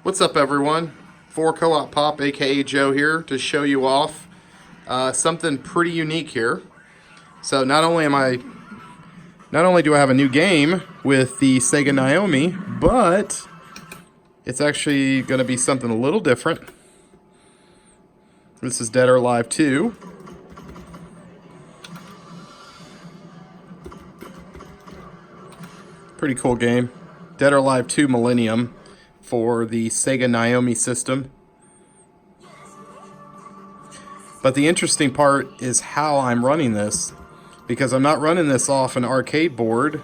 What's up, everyone? 4Co-op Pop, aka Joe, here to show you off something pretty unique here. So not only do I have a new game with the Sega Naomi, but it's actually going to be something a little different. This is Dead or Alive 2. Pretty cool game. Dead or Alive 2 Millennium for the Sega Naomi system. But the interesting part is how I'm running this, because I'm not running this off an arcade board.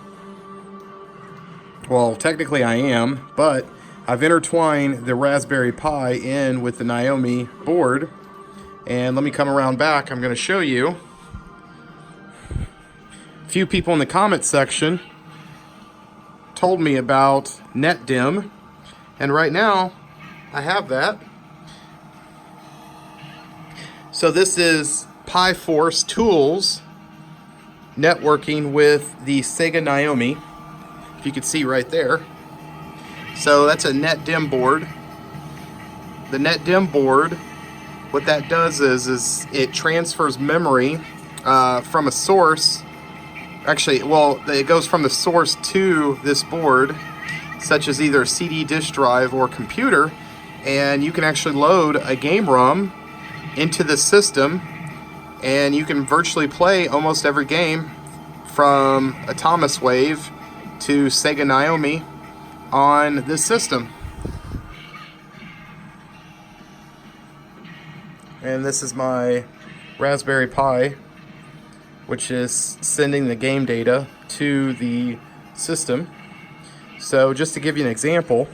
Well, technically I am, but I've intertwined the Raspberry Pi in with the Naomi board. And let me come around back. I'm going to show you. A few people in the comment section told me about NetDimm, and right now I have that. So this is PiFORCE tools networking with the Sega Naomi, if you can see right there. So that's a NetDimm board. The NetDimm board, what that does is it transfers memory from a source. Actually, well, it goes from the source to this board, such as either a CD disk drive or computer, and you can actually load a game ROM into the system, and you can virtually play almost every game from Atomic Wave to Sega Naomi on this system. And this is my Raspberry Pi, which is sending the game data to the system. So just to give you an example,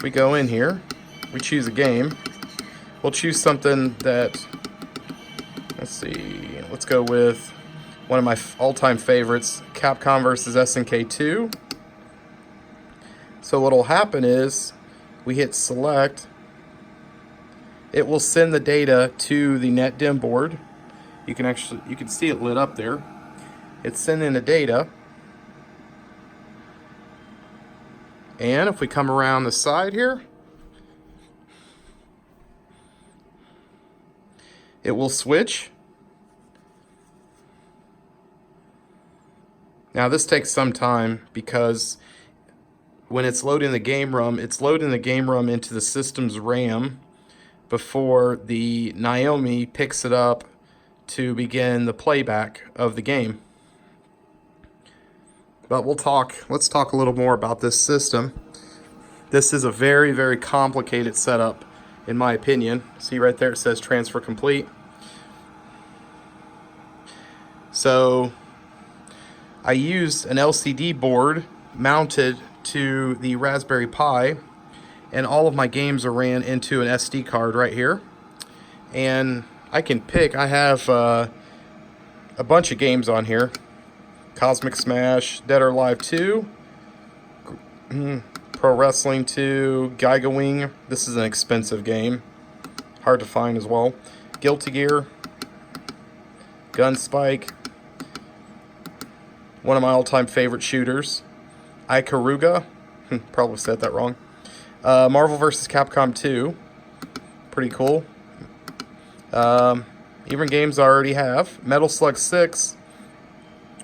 we go in here, we choose a game. We'll choose something that, let's go with one of my all-time favorites, Capcom vs. SNK 2. So what will happen is we hit select. It will send the data to the NetDimm board. You can see it lit up there. It's sending the data. And if we come around the side here, it will switch. Now this takes some time because when it's loading the game ROM, it's loading the game ROM into the system's RAM before the Naomi picks it up to begin the playback of the game. But let's talk a little more about this system. This is a very, very complicated setup, in my opinion. See right there, it says transfer complete. So I used an LCD board mounted to the Raspberry Pi, and all of my games are ran into an SD card right here. And I can pick, I have a bunch of games on here. Cosmic Smash, Dead or Alive 2, Pro Wrestling 2, Giga Wing. This is an expensive game, hard to find as well. Guilty Gear, Gunspike, one of my all-time favorite shooters, Ikaruga, probably said that wrong. Marvel vs. Capcom 2, pretty cool. Even games I already have. Metal Slug 6,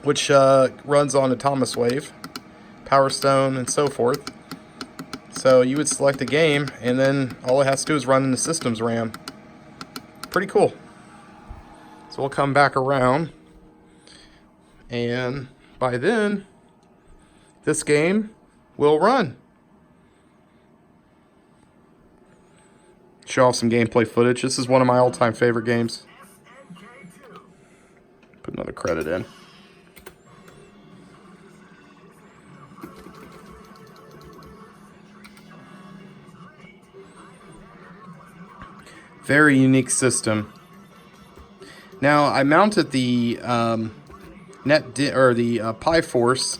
which runs on Atomic Wave, Power Stone, and so forth. So you would select a game, and then all it has to do is run in the system's RAM. Pretty cool. So we'll come back around, and by then, this game will run. Show off some gameplay footage. This is one of my all-time favorite games. Put another credit in. Very unique system. Now I mounted the PiFORCE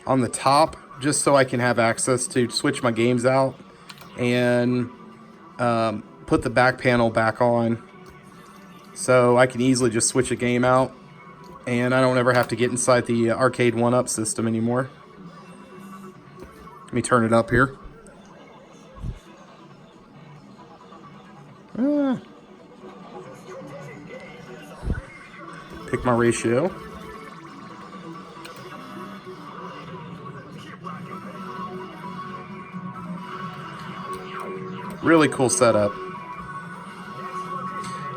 on the top just so I can have access to switch my games out and put the back panel back on, so I can easily just switch a game out, and I don't ever have to get inside the Arcade1UP system anymore. Let me turn it up here. Pick my ratio. Really cool setup.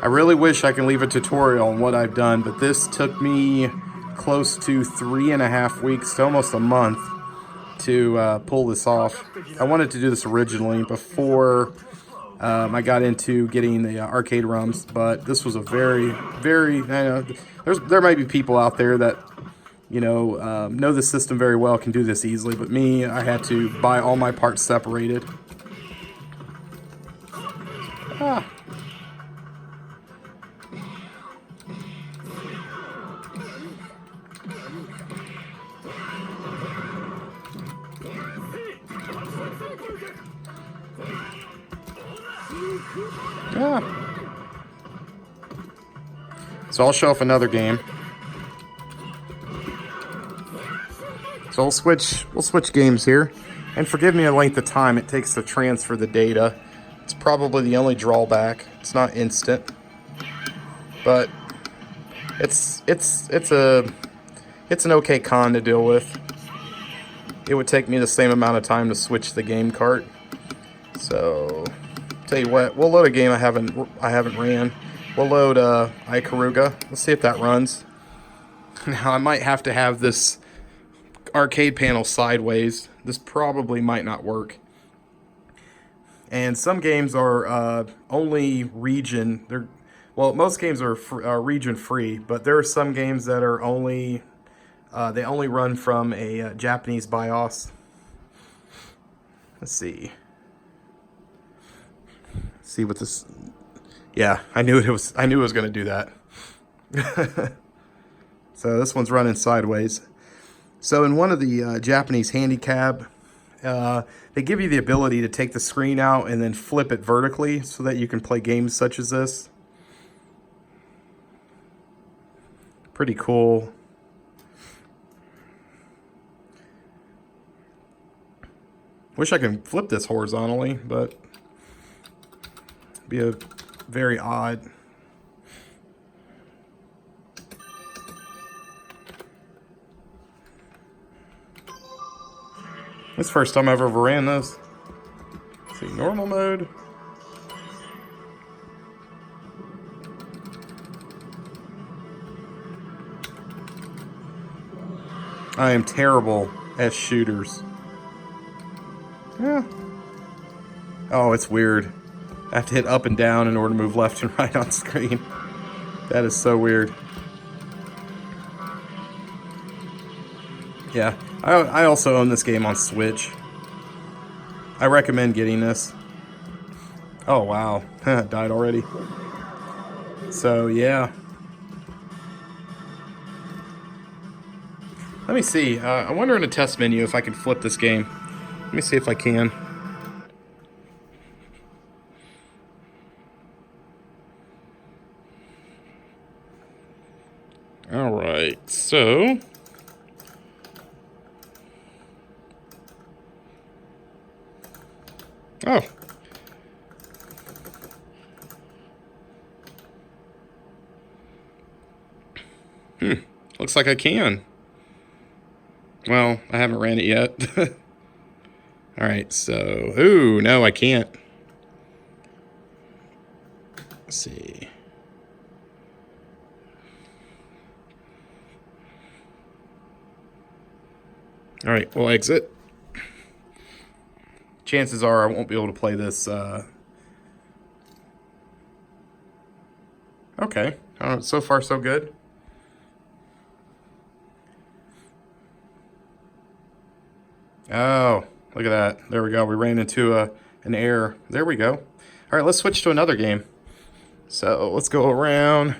I really wish I can leave a tutorial on what I've done, but this took me close to 3.5 weeks, to almost a month, to pull this off. I wanted to do this originally before I got into getting the arcade ROMs, but this was a very, very, there might be people out there that, know the system very well, can do this easily, but me, I had to buy all my parts separated. Ah. Yeah. So I'll show off another game. So we'll switch games here. And forgive me the length of time it takes to transfer the data. It's probably the only drawback. It's not instant. But it's an okay con to deal with. It would take me the same amount of time to switch the game cart. So tell you what, we'll load a game I haven't ran. We'll load Ikaruga. Let's see if that runs. Now I might have to have this arcade panel sideways. This probably might not work. And some games are only region. Most games are region free, but there are some games that are only they only run from a Japanese BIOS. Let's see. See what this. Yeah, I knew it was going to do that. So this one's running sideways. So in one of the Japanese handicap, they give you the ability to take the screen out and then flip it vertically so that you can play games such as this. Pretty cool. Wish I could flip this horizontally, but it'd be a very odd. This is the first time I've ever ran this. Let's see, normal mode. I am terrible at shooters. Yeah. Oh, it's weird. I have to hit up and down in order to move left and right on screen. That is so weird. Yeah, I also own this game on Switch. I recommend getting this. Oh, wow. Died already. So, yeah. Let me see. I wonder in the test menu if I can flip this game. Let me see if I can. All right, so oh. Looks like I can. Well, I haven't ran it yet. All right, so, ooh, no, I can't. Let's see. All right, we'll exit. Chances are I won't be able to play this. Okay, so far so good. Oh, look at that. There we go. We ran into an error. There we go. All right, let's switch to another game. So let's go around.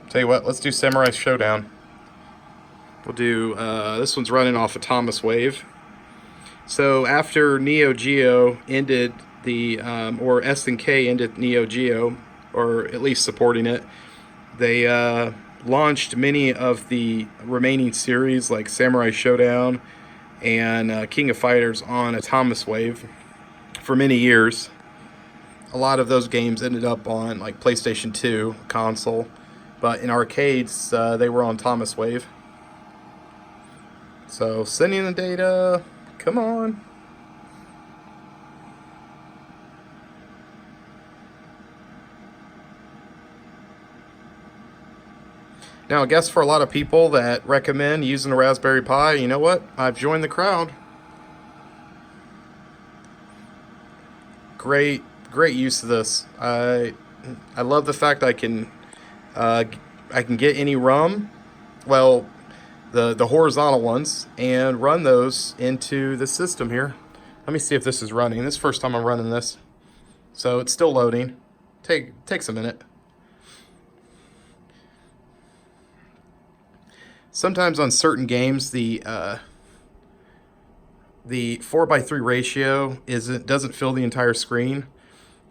Tell you what, let's do Samurai Showdown. We'll do, this one's running off of Thomas Wave. So after Neo Geo ended the or SNK into Neo Geo, or at least supporting it. They launched many of the remaining series like Samurai Showdown and King of Fighters on Atomiswave for many years. A lot of those games ended up on like PlayStation 2 console, but in arcades they were on Atomiswave. So sending the data, come on. Now, I guess for a lot of people that recommend using a Raspberry Pi, you know what? I've joined the crowd. Great use of this. I love the fact I can get any ROM, well, the horizontal ones, and run those into the system here. Let me see if this is running. This is the first time I'm running this, so it's still loading. Takes a minute. Sometimes on certain games, the 4:3 ratio doesn't fill the entire screen.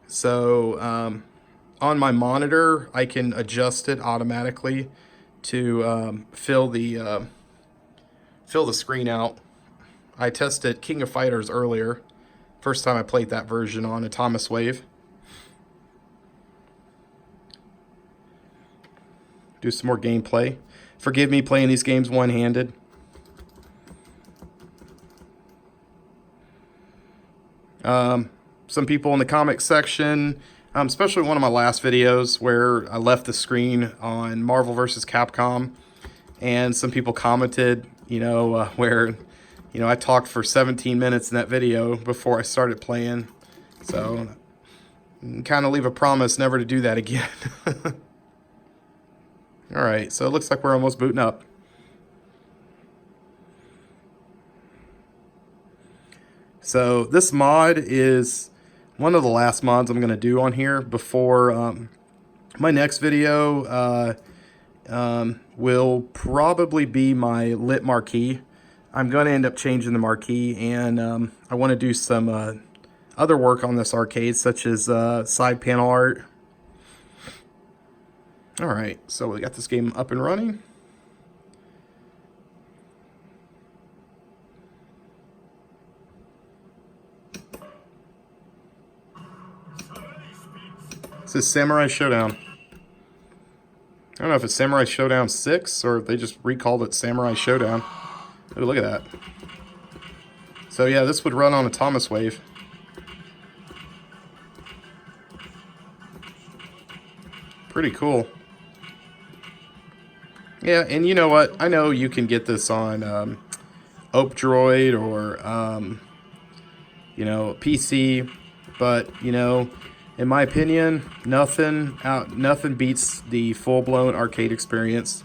So on my monitor, I can adjust it automatically to fill the screen out. I tested King of Fighters earlier. First time I played that version on Atomiswave. Do some more gameplay. Forgive me playing these games one-handed. Some people in the comments section, especially one of my last videos where I left the screen on Marvel vs. Capcom, and some people commented, where, I talked for 17 minutes in that video before I started playing. So, kind of leave a promise never to do that again. Alright, so it looks like we're almost booting up. So this mod is one of the last mods I'm going to do on here before my next video will probably be my lit marquee. I'm going to end up changing the marquee, and I want to do some other work on this arcade, such as side panel art. Alright, so we got this game up and running. This is Samurai Showdown. I don't know if it's Samurai Showdown 6 or if they just recalled it Samurai Showdown. Oh, look at that. So yeah, this would run on Atomiswave. Pretty cool. Yeah, and you know what? I know you can get this on Opdroid or PC, but in my opinion, nothing beats the full-blown arcade experience.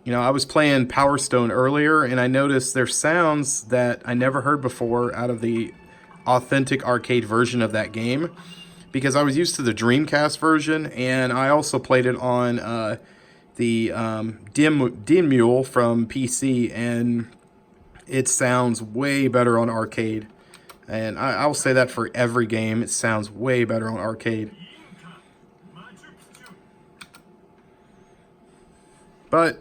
I was playing Power Stone earlier, and I noticed there's sounds that I never heard before out of the authentic arcade version of that game, because I was used to the Dreamcast version, and I also played it on the Dimm Mule from PC, and it sounds way better on arcade. And I'll say that for every game, it sounds way better on arcade. But,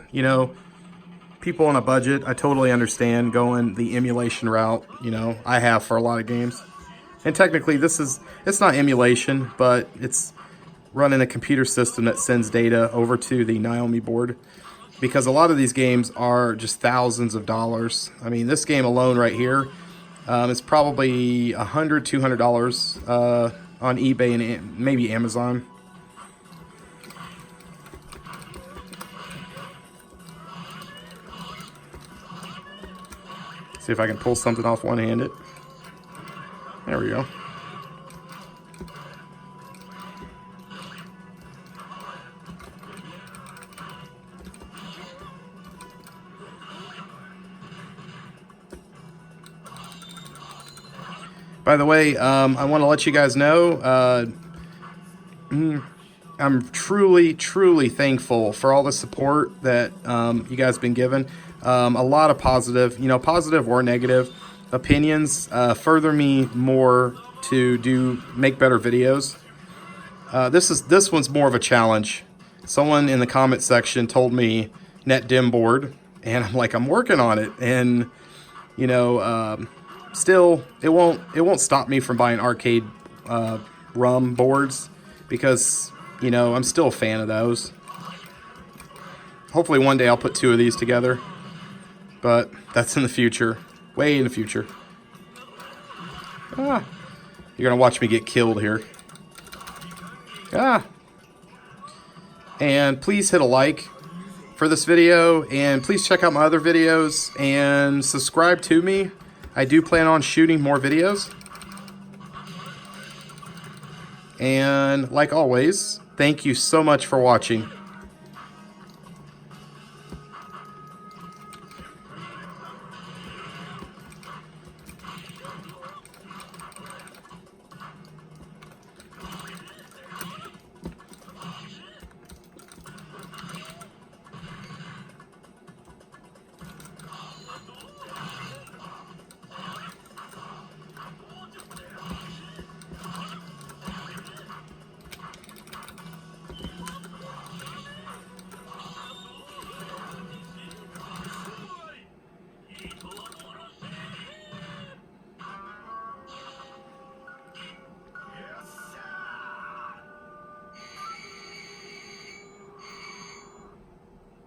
people on a budget, I totally understand going the emulation route, I have for a lot of games. And technically, it's not emulation, but it's running a computer system that sends data over to the Naomi board, because a lot of these games are just thousands of dollars. I mean, this game alone right here is probably $100, $200 on eBay and maybe Amazon. See if I can pull something off one-handed. There we go. By the way, I want to let you guys know, I'm truly, truly thankful for all the support that you guys have been given. A lot of positive, positive or negative opinions further me more to make better videos. This one's more of a challenge. Someone in the comment section told me NetDimm board, and I'm like, I'm working on it, and you know, still it won't stop me from buying Arcade1UP boards, because you know, I'm still a fan of those. Hopefully one day I'll put 2 of these together, but that's in the future, way in the future. You're gonna watch me get killed here. And please hit a like for this video, and please check out my other videos and subscribe to me. I do plan on shooting more videos. And like always, thank you so much for watching.